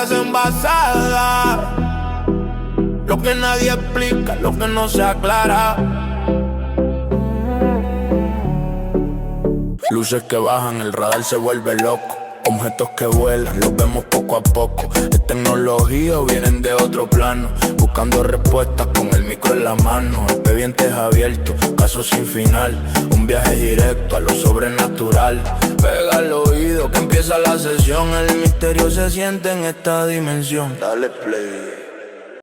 historias envasadas, lo que nadie explica, lo que no se aclara. Luces que bajan, el radar se vuelve loco. Objetos que vuelan, los vemos poco a poco. Es tecnología o vienen de otro plano. Buscando respuestas con el micro en la mano. Expedientes abiertos, casos sin final. Un viaje directo a lo sobrenatural. Pega al oído que empieza la sesión. El misterio se siente en esta dimensión. Dale play.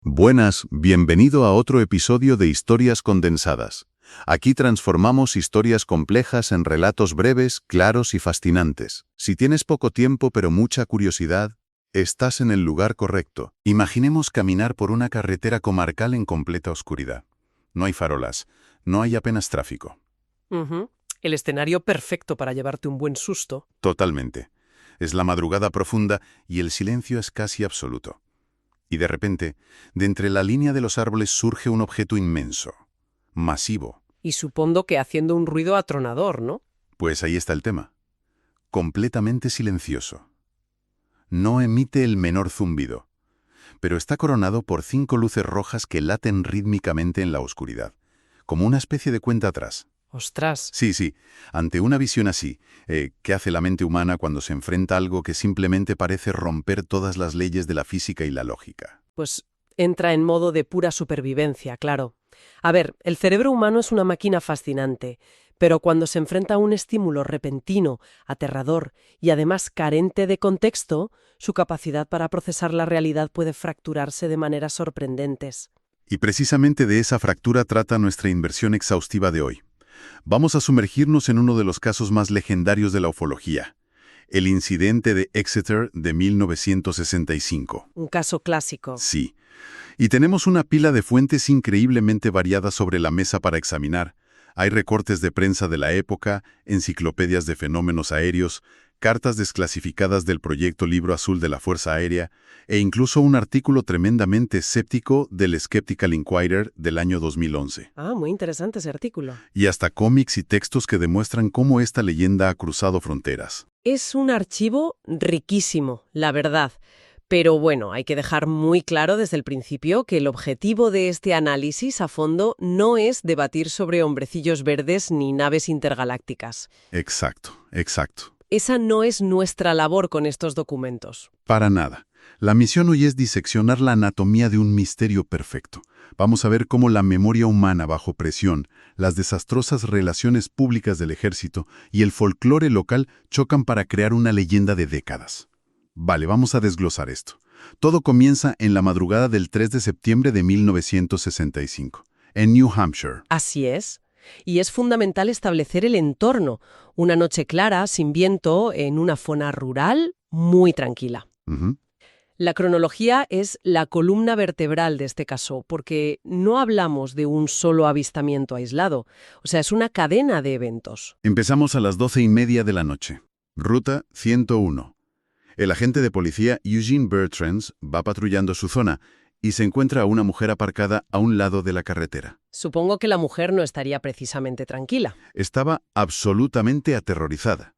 Buenas, bienvenido a otro episodio de Historias Condensadas. Aquí transformamos historias complejas en relatos breves, claros y fascinantes. Si tienes poco tiempo pero mucha curiosidad, estás en el lugar correcto. Imaginemos caminar por una carretera comarcal en completa oscuridad. No hay farolas, no hay apenas tráfico. El escenario perfecto para llevarte un buen susto. Totalmente. Es la madrugada profunda y el silencio es casi absoluto. Y de repente, de entre la línea de los árboles surge un objeto inmenso, masivo. Y supongo que haciendo un ruido atronador, ¿no? Pues ahí está el tema. Completamente silencioso. No emite el menor zumbido, pero está coronado por 5 luces rojas que laten rítmicamente en la oscuridad, como una especie de cuenta atrás. ¡Ostras! Sí. Ante una visión así, ¿qué hace la mente humana cuando se enfrenta a algo que simplemente parece romper todas las leyes de la física y la lógica? Pues entra en modo de pura supervivencia, claro. A ver, el cerebro humano es una máquina fascinante, pero cuando se enfrenta a un estímulo repentino, aterrador y además carente de contexto, su capacidad para procesar la realidad puede fracturarse de maneras sorprendentes. Y precisamente de esa fractura trata nuestra inversión exhaustiva de hoy. Vamos a sumergirnos en uno de los casos más legendarios de la ufología, el incidente de Exeter de 1965. Un caso clásico. Sí. Y tenemos una pila de fuentes increíblemente variadas sobre la mesa para examinar. Hay recortes de prensa de la época, enciclopedias de fenómenos aéreos, cartas desclasificadas del proyecto Libro Azul de la Fuerza Aérea e incluso un artículo tremendamente escéptico del Skeptical Inquirer del año 2011. Muy interesante ese artículo. Y hasta cómics y textos que demuestran cómo esta leyenda ha cruzado fronteras. Es un archivo riquísimo, la verdad. Pero bueno, hay que dejar muy claro desde el principio que el objetivo de este análisis a fondo no es debatir sobre hombrecillos verdes ni naves intergalácticas. Exacto. Esa no es nuestra labor con estos documentos. Para nada. La misión hoy es diseccionar la anatomía de un misterio perfecto. Vamos a ver cómo la memoria humana bajo presión, las desastrosas relaciones públicas del ejército y el folclore local chocan para crear una leyenda de décadas. Vale, vamos a desglosar esto. Todo comienza en la madrugada del 3 de septiembre de 1965, en New Hampshire. Así es. Y es fundamental establecer el entorno. Una noche clara, sin viento, en una zona rural muy tranquila. La cronología es la columna vertebral de este caso, porque no hablamos de un solo avistamiento aislado. O sea, es una cadena de eventos. Empezamos a las 12:30 de la noche. Ruta 101. El agente de policía Eugene Bertrands va patrullando su zona y se encuentra a una mujer aparcada a un lado de la carretera. Supongo que la mujer no estaría precisamente tranquila. Estaba absolutamente aterrorizada.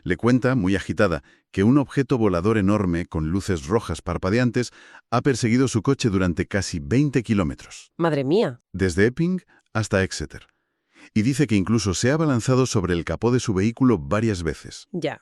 Le cuenta, muy agitada, que un objeto volador enorme con luces rojas parpadeantes ha perseguido su coche durante casi 20 kilómetros. ¡Madre mía! Desde Epping hasta Exeter. Y dice que incluso se ha abalanzado sobre el capó de su vehículo varias veces. Ya.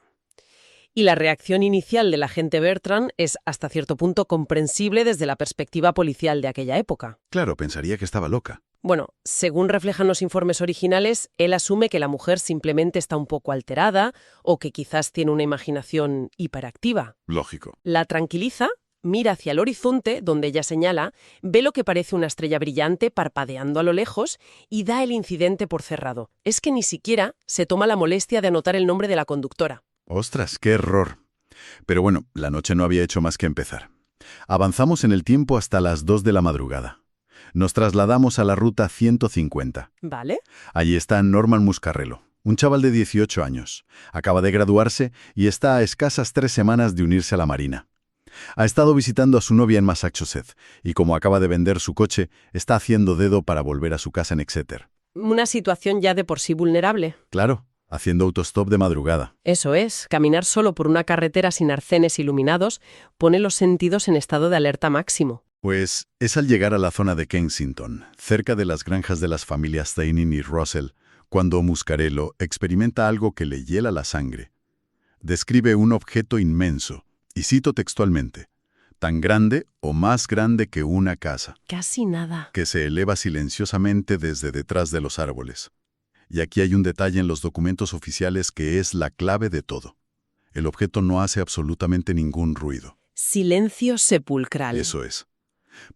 Y la reacción inicial del agente Bertrand es hasta cierto punto comprensible desde la perspectiva policial de aquella época. Claro, pensaría que estaba loca. Bueno, según reflejan los informes originales, él asume que la mujer simplemente está un poco alterada o que quizás tiene una imaginación hiperactiva. Lógico. La tranquiliza, mira hacia el horizonte, donde ella señala, ve lo que parece una estrella brillante parpadeando a lo lejos y da el incidente por cerrado. Es que ni siquiera se toma la molestia de anotar el nombre de la conductora. ¡Ostras, qué error! Pero bueno, la noche no había hecho más que empezar. Avanzamos en el tiempo hasta las 2 de la madrugada. Nos trasladamos a la ruta 150. ¿Vale? Allí está Norman Muscarrello, un chaval de 18 años. Acaba de graduarse y está a escasas 3 semanas de unirse a la Marina. Ha estado visitando a su novia en Massachusetts y como acaba de vender su coche, está haciendo dedo para volver a su casa en Exeter. Una situación ya de por sí vulnerable. Claro. Haciendo autostop de madrugada. Eso es, caminar solo por una carretera sin arcenes iluminados pone los sentidos en estado de alerta máximo. Pues es al llegar a la zona de Kensington, cerca de las granjas de las familias Steining y Russell, cuando Muscarello experimenta algo que le hiela la sangre. Describe un objeto inmenso, y cito textualmente, tan grande o más grande que una casa, Casi nada. que se eleva silenciosamente desde detrás de los árboles. Y aquí hay un detalle en los documentos oficiales que es la clave de todo. El objeto no hace absolutamente ningún ruido. Silencio sepulcral. Eso es.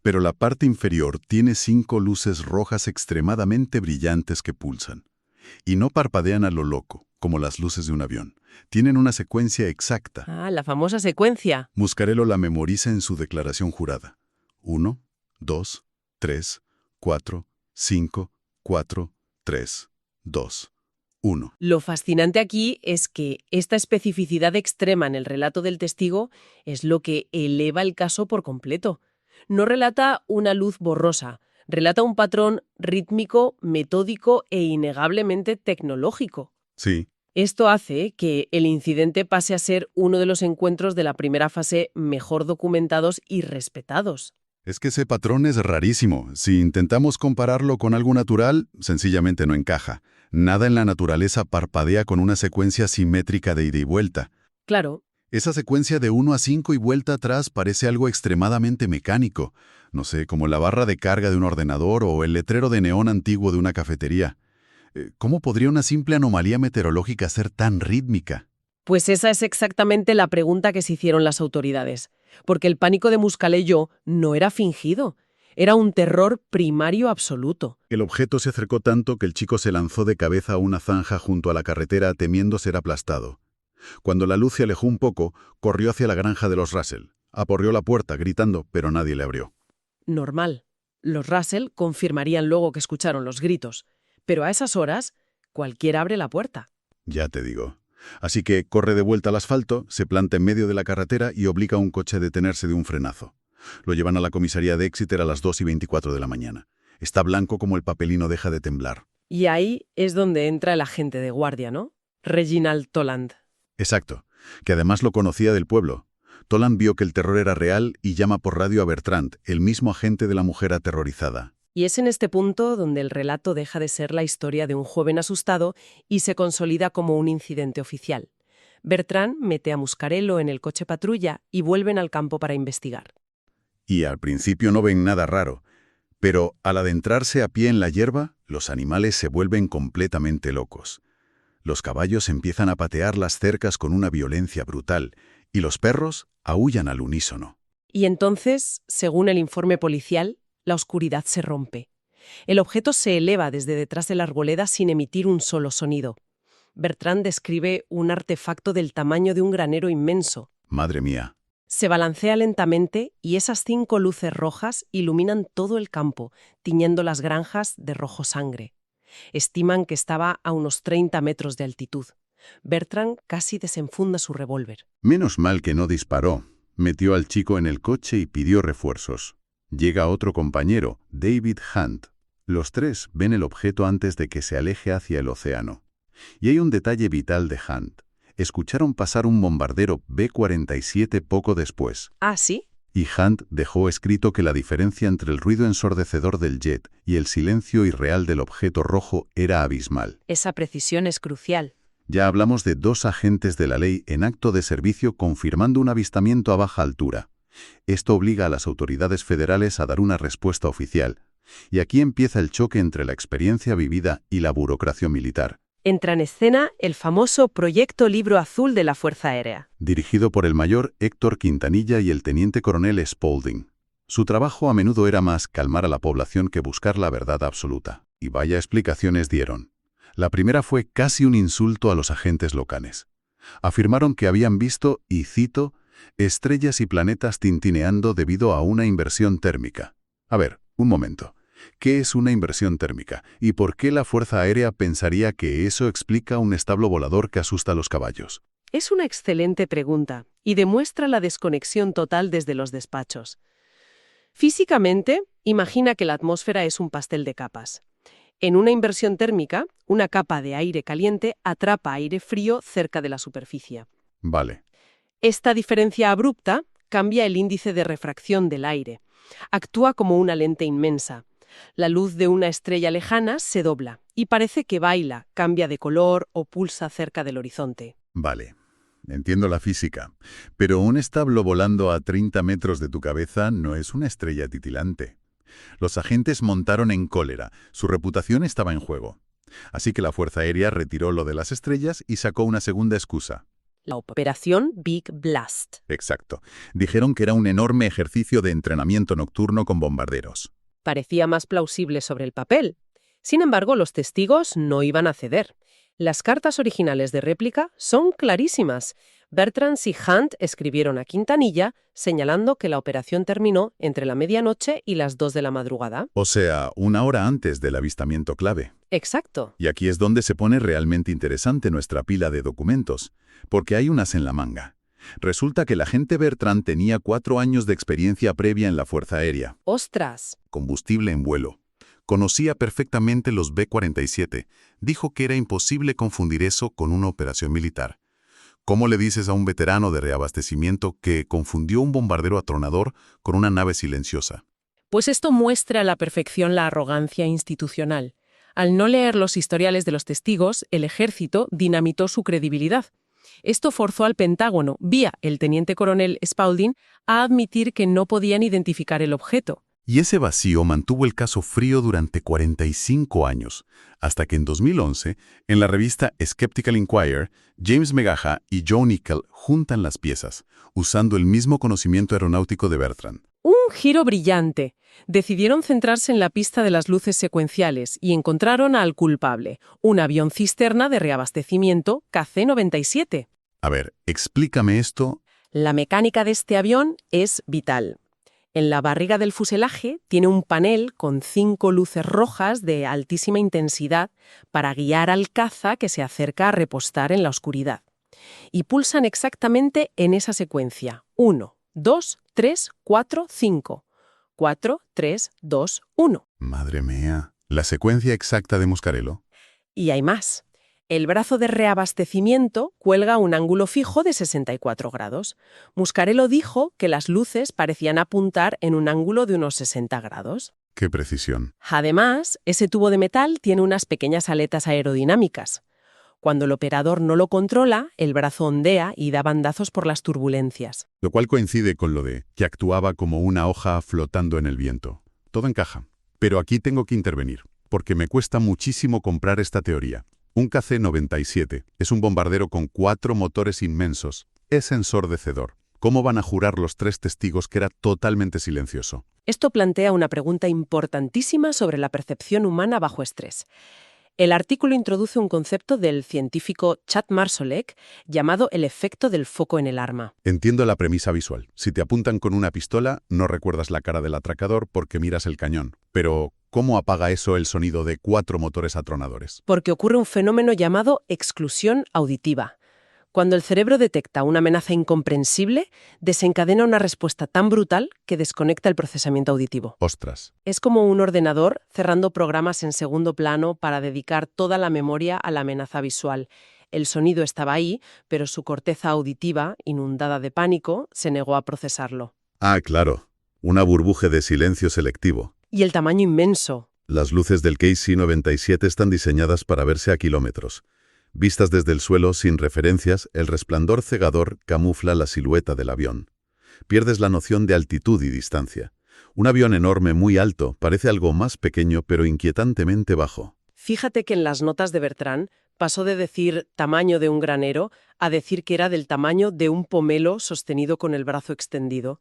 Pero la parte inferior tiene 5 luces rojas extremadamente brillantes que pulsan. Y no parpadean a lo loco, como las luces de un avión. Tienen una secuencia exacta. Ah, la famosa secuencia. Muscarello la memoriza en su declaración jurada. 1, 2, 3, 4, 5, 4, 3, 2, 1. Lo fascinante aquí es que esta especificidad extrema en el relato del testigo es lo que eleva el caso por completo. No relata una luz borrosa, relata un patrón rítmico, metódico e innegablemente tecnológico. Sí, Esto hace que el incidente pase a ser uno de los encuentros de la primera fase mejor documentados y respetados. es que ese patrón es rarísimo. Si intentamos compararlo con algo natural, sencillamente no encaja. Nada en la naturaleza parpadea con una secuencia simétrica de ida y vuelta. Claro, Esa secuencia de 1 a 5 y vuelta atrás parece algo extremadamente mecánico. No sé, como la barra de carga de un ordenador o el letrero de neón antiguo de una cafetería. ¿Cómo podría una simple anomalía meteorológica ser tan rítmica? pues esa es exactamente la pregunta que se hicieron las autoridades. Porque el pánico de Muscarello no era fingido, era un terror primario absoluto. El objeto se acercó tanto que el chico se lanzó de cabeza a una zanja junto a la carretera temiendo ser aplastado. Cuando la luz se alejó un poco, corrió hacia la granja de los Russell. Aporreó la puerta, gritando, pero nadie le abrió. Normal. Los Russell confirmarían luego que escucharon los gritos. Pero a esas horas, cualquiera abre la puerta. Ya te digo. Así que corre de vuelta al asfalto, se planta en medio de la carretera y obliga a un coche a detenerse de un frenazo. Lo llevan a la comisaría de Exeter a las 2:24 de la mañana. Está blanco como el papel y no deja de temblar. Y ahí es donde entra el agente de guardia, ¿no? Reginald Toland. Exacto, que además lo conocía del pueblo. Toland vio que el terror era real y llama por radio a Bertrand, el mismo agente de la mujer aterrorizada. Y es en este punto donde el relato deja de ser la historia de un joven asustado y se consolida como un incidente oficial. Bertrand mete a Muscarello en el coche patrulla y vuelven al campo para investigar. Y al principio no ven nada raro, pero al adentrarse a pie en la hierba, los animales se vuelven completamente locos. Los caballos empiezan a patear las cercas con una violencia brutal y los perros aúllan al unísono. Y entonces, según el informe policial, la oscuridad se rompe. El objeto se eleva desde detrás de la arboleda sin emitir un solo sonido. Bertrand describe un artefacto del tamaño de un granero inmenso. Madre mía. Se balancea lentamente y esas 5 luces rojas iluminan todo el campo, tiñendo las granjas de rojo sangre. Estiman que estaba a unos 30 metros de altitud. Bertrand casi desenfunda su revólver. Menos mal que no disparó. Metió al chico en el coche y pidió refuerzos. Llega otro compañero, David Hunt. Los 3 ven el objeto antes de que se aleje hacia el océano. Y hay un detalle vital de Hunt. Escucharon pasar un bombardero B-47 poco después. ¿Ah, sí? Y Hunt dejó escrito que la diferencia entre el ruido ensordecedor del jet y el silencio irreal del objeto rojo era abismal. Esa precisión es crucial. Ya hablamos de 2 agentes de la ley en acto de servicio confirmando un avistamiento a baja altura. Esto obliga a las autoridades federales a dar una respuesta oficial. Y aquí empieza el choque entre la experiencia vivida y la burocracia militar. Entra en escena el famoso Proyecto Libro Azul de la Fuerza Aérea. Dirigido por el mayor Héctor Quintanilla y el teniente coronel Spaulding. Su trabajo a menudo era más calmar a la población que buscar la verdad absoluta. Y vaya explicaciones dieron. La primera fue casi un insulto a los agentes locales. Afirmaron que habían visto, y cito, estrellas y planetas tintineando debido a una inversión térmica. A ver, un momento. ¿Qué es una inversión térmica? ¿Y por qué la Fuerza Aérea pensaría que eso explica un establo volador que asusta a los caballos? Es una excelente pregunta y demuestra la desconexión total desde los despachos. Físicamente, imagina que la atmósfera es un pastel de capas. En una inversión térmica, una capa de aire caliente atrapa aire frío cerca de la superficie. Vale. Esta diferencia abrupta cambia el índice de refracción del aire. Actúa como una lente inmensa. La luz de una estrella lejana se dobla y parece que baila, cambia de color o pulsa cerca del horizonte. Vale. Entiendo la física. Pero un establo volando a 30 metros de tu cabeza no es una estrella titilante. Los agentes montaron en cólera. Su reputación estaba en juego. Así que la Fuerza Aérea retiró lo de las estrellas y sacó una segunda excusa. La operación Big Blast. Exacto. Dijeron que era un enorme ejercicio de entrenamiento nocturno con bombarderos. Parecía más plausible sobre el papel. Sin embargo, los testigos no iban a ceder. Las cartas originales de réplica son clarísimas. Bertrand y Hunt escribieron a Quintanilla señalando que la operación terminó entre la medianoche y las 2 de la madrugada. O sea, una hora antes del avistamiento clave. Exacto. Y aquí es donde se pone realmente interesante nuestra pila de documentos, porque hay unas en la manga. Resulta que el agente Bertrand tenía 4 años de experiencia previa en la Fuerza Aérea. ¡Ostras! Combustible en vuelo. Conocía perfectamente los B-47. Dijo que era imposible confundir eso con una operación militar. ¿Cómo le dices a un veterano de reabastecimiento que confundió un bombardero atronador con una nave silenciosa? Pues esto muestra a la perfección la arrogancia institucional. Al no leer los historiales de los testigos, el ejército dinamitó su credibilidad. Esto forzó al Pentágono, vía el teniente coronel Spaulding, a admitir que no podían identificar el objeto. Y ese vacío mantuvo el caso frío durante 45 años, hasta que en 2011, en la revista Skeptical Inquirer, James Megaha y Joe Nickell juntan las piezas, usando el mismo conocimiento aeronáutico de Bertrand. Un giro brillante. Decidieron centrarse en la pista de las luces secuenciales y encontraron al culpable, un avión cisterna de reabastecimiento KC-97. A ver, explícame esto. La mecánica de este avión es vital. En la barriga del fuselaje tiene un panel con 5 luces rojas de altísima intensidad para guiar al caza que se acerca a repostar en la oscuridad. Y pulsan exactamente en esa secuencia. 1, 2, 3, 4, 5. 4, 3, 2, 1. Madre mía, la secuencia exacta de Muscarello. Y hay más. El brazo de reabastecimiento cuelga a un ángulo fijo de 64 grados. Muscarello dijo que las luces parecían apuntar en un ángulo de unos 60 grados. ¡Qué precisión! Además, ese tubo de metal tiene unas pequeñas aletas aerodinámicas. Cuando el operador no lo controla, el brazo ondea y da bandazos por las turbulencias. Lo cual coincide con lo de que actuaba como una hoja flotando en el viento. Todo encaja. Pero aquí tengo que intervenir, porque me cuesta muchísimo comprar esta teoría. Un KC-97 es un bombardero con 4 motores inmensos. Es ensordecedor. ¿Cómo van a jurar los 3 testigos que era totalmente silencioso? Esto plantea una pregunta importantísima sobre la percepción humana bajo estrés. El artículo introduce un concepto del científico Chad Marsolek llamado el efecto del foco en el arma. Entiendo la premisa visual. Si te apuntan con una pistola, no recuerdas la cara del atracador porque miras el cañón. Pero, ¿cómo apaga eso el sonido de 4 motores atronadores? Porque ocurre un fenómeno llamado exclusión auditiva. Cuando el cerebro detecta una amenaza incomprensible, desencadena una respuesta tan brutal que desconecta el procesamiento auditivo. ¡Ostras! Es como un ordenador cerrando programas en segundo plano para dedicar toda la memoria a la amenaza visual. El sonido estaba ahí, pero su corteza auditiva, inundada de pánico, se negó a procesarlo. Ah, claro. Una burbuja de silencio selectivo. Y el tamaño inmenso. Las luces del KC-97 están diseñadas para verse a kilómetros. Vistas desde el suelo sin referencias, el resplandor cegador camufla la silueta del avión. Pierdes la noción de altitud y distancia. Un avión enorme muy alto parece algo más pequeño pero inquietantemente bajo. Fíjate que en las notas de Bertrand pasó de decir tamaño de un granero a decir que era del tamaño de un pomelo sostenido con el brazo extendido.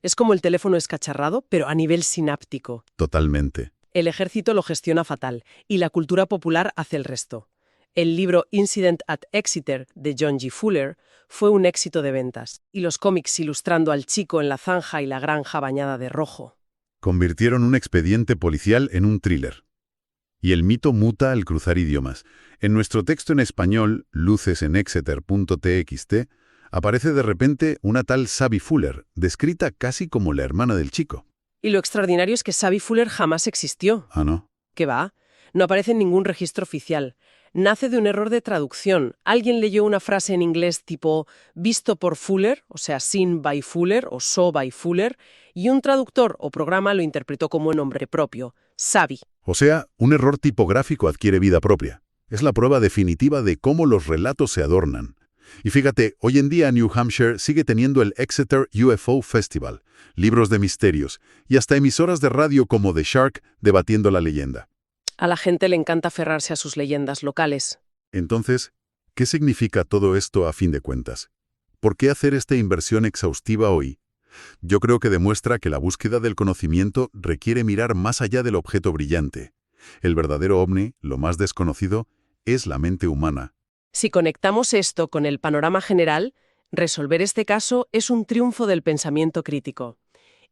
Es como el teléfono escacharrado, pero a nivel sináptico. Totalmente. El ejército lo gestiona fatal y la cultura popular hace el resto. El libro Incident at Exeter, de John G. Fuller, fue un éxito de ventas, y los cómics ilustrando al chico en la zanja y la granja bañada de rojo. Convirtieron un expediente policial en un thriller. Y el mito muta al cruzar idiomas. En nuestro texto en español, lucesenexeter.txt, aparece de repente una tal Sabby Fuller, descrita casi como la hermana del chico. Y lo extraordinario es que Sabby Fuller jamás existió. ¿Ah, no? ¿Qué va? No aparece en ningún registro oficial. Nace de un error de traducción. Alguien leyó una frase en inglés tipo visto por Fuller, o sea, seen by Fuller o saw by Fuller, y un traductor o programa lo interpretó como nombre propio, Savvy. O sea, un error tipográfico adquiere vida propia. Es la prueba definitiva de cómo los relatos se adornan. Y fíjate, hoy en día New Hampshire sigue teniendo el Exeter UFO Festival, libros de misterios, y hasta emisoras de radio como The Shark debatiendo la leyenda. A la gente le encanta aferrarse a sus leyendas locales. Entonces, ¿qué significa todo esto a fin de cuentas? ¿Por qué hacer esta inversión exhaustiva hoy? Yo creo que demuestra que la búsqueda del conocimiento requiere mirar más allá del objeto brillante. El verdadero ovni, lo más desconocido, es la mente humana. Si conectamos esto con el panorama general, resolver este caso es un triunfo del pensamiento crítico.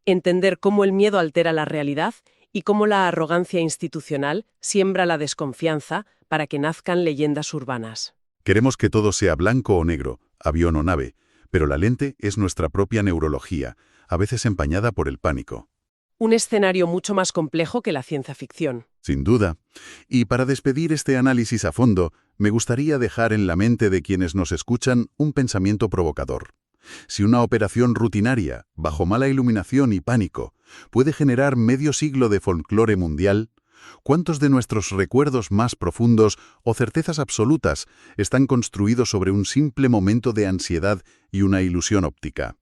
Entender cómo el miedo altera la realidad y cómo la arrogancia institucional siembra la desconfianza para que nazcan leyendas urbanas. Queremos que todo sea blanco o negro, avión o nave, pero la lente es nuestra propia neurología, a veces empañada por el pánico. Un escenario mucho más complejo que la ciencia ficción. Sin duda. Y para despedir este análisis a fondo, me gustaría dejar en la mente de quienes nos escuchan un pensamiento provocador. Si una operación rutinaria, bajo mala iluminación y pánico, puede generar medio siglo de folclore mundial, ¿cuántos de nuestros recuerdos más profundos o certezas absolutas están construidos sobre un simple momento de ansiedad y una ilusión óptica?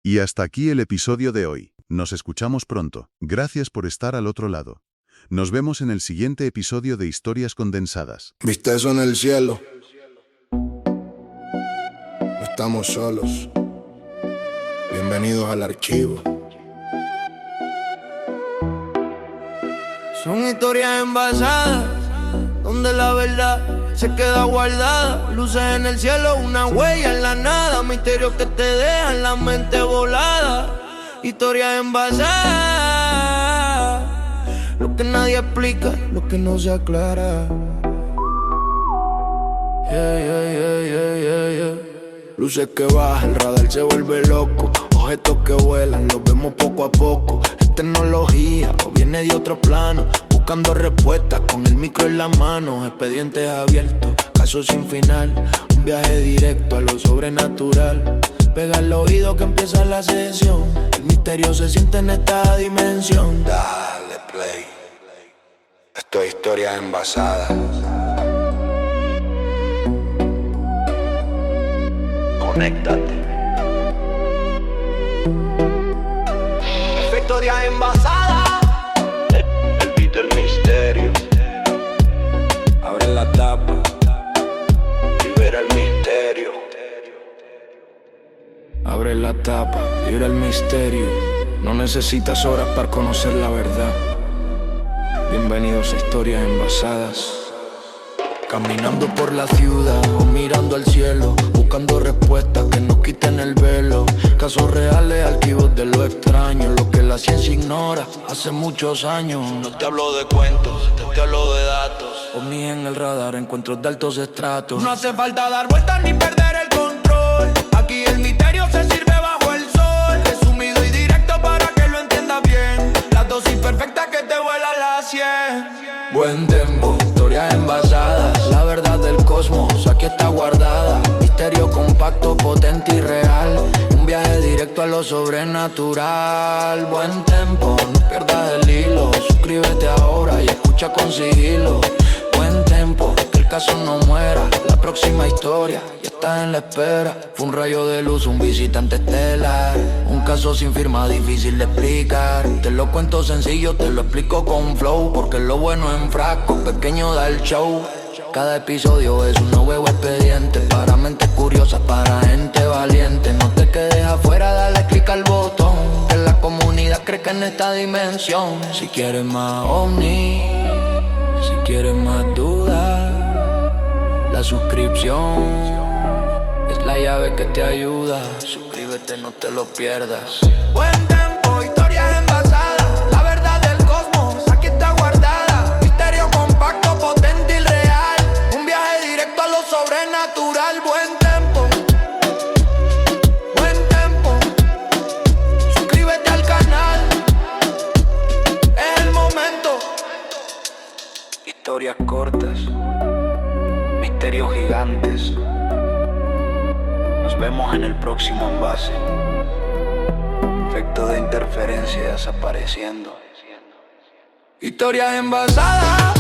Y hasta aquí el episodio de hoy. Nos escuchamos pronto. Gracias por estar al otro lado. Nos vemos en el siguiente episodio de Historias Condensadas. ¿Viste eso en el cielo? No estamos solos. Bienvenidos al archivo. Son historias envasadas, donde la verdad se queda guardada. Luces en el cielo, una huella en la nada. Misterios que te dejan la mente volada. Historias envasadas, lo que nadie explica, lo que no se aclara. Luces que bajan, el radar se vuelve loco. Objetos que vuelan, los vemos poco a poco. Es tecnología o viene de otro plano. Buscando respuestas con el micro en la mano. Expedientes abiertos, casos sin final. Un viaje directo a lo sobrenatural. Pega el oído que empieza la sesión. El misterio se siente en esta dimensión. Dale play. Esto es historia envasada. Conéctate. Historia envasada. El beat del misterio. Abre la tapa. Libera el misterio. Abre la tapa, libera el misterio. No necesitas horas para conocer la verdad. Bienvenidos a Historias Envasadas. Caminando por la ciudad o mirando al cielo, buscando respuestas que nos quiten el velo. Casos reales, archivos de lo extraño, lo que la ciencia ignora hace muchos años. No te hablo de cuentos, te hablo de datos. Ovnis en el radar, encuentros de altos estratos. No hace falta dar vueltas ni perder el control. Aquí el misterio se sirve bajo el sol. Resumido y directo para que lo entiendas bien. La dosis perfecta que te vuela la 100. Buen tempo, historias envasadas. La verdad del cosmos aquí está guardada. Misterio compacto, potente y real. Un viaje directo a lo sobrenatural. Buen tempo, no pierdas el hilo. Suscríbete ahora y escucha con sigilo. Buen tempo, que el caso no muera. La próxima historia ya está en la espera. Fue un rayo de luz, un visitante estelar. Un caso sin firma, difícil de explicar. Te lo cuento sencillo, te lo explico con flow. Porque lo bueno en frasco, pequeño da el show. Cada episodio es un nuevo expediente. Para mentes curiosas, para gente valiente. No te quedes afuera, dale click al botón. Que la comunidad cree que en esta dimensión. Si quieres más ovni, si quieres más dudas, la suscripción es la llave que te ayuda. Suscríbete, no te lo pierdas. Buen tempo, historias envasadas. La verdad del cosmos aquí está guardada. Misterio compacto, potente y real. Un viaje directo a lo sobrenatural. Buen tempo, buen tempo. Suscríbete al canal. Es el momento. Historias cortas, misterios gigantes. Nos vemos en el próximo envase. Efecto de interferencia desapareciendo. Historias envasadas.